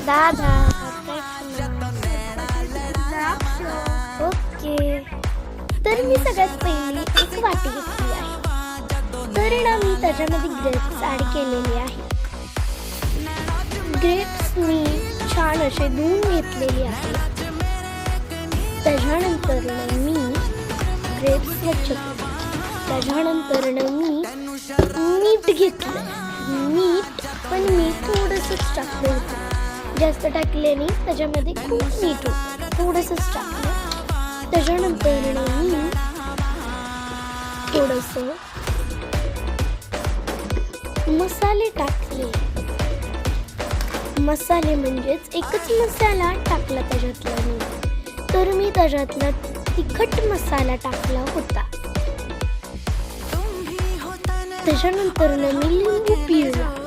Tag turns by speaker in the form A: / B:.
A: दादा ओके. तर मी सगळ्यात पहिली एक वाटी घेतली आहे. तर ना मी त्याच्यामध्ये ग्रेप्स ॲड केलेले आहे. ग्रेप्स मी छान असे धुवून घेतलेले आहे. त्याच्यानंतर मी ग्रेप्स स्वच्छ केले. त्याच्यानंतर मी मीठ घेतलं. पण मीठ थोडंसंच टाकलं होतं, जास्त टाकल्याने त्याच्यामध्ये खूप मीठ होतं, थोडंसंच टाकलं. त्याच्यानंतर मी थोडंसं मसाले टाकले. मसाले म्हणजेच एकच मसाला टाकला त्याच्यातला मी. तर मी त्याच्यातला तिखट मसाला टाकला होता. त्याच्यानंतर मी लिंबू पिळला.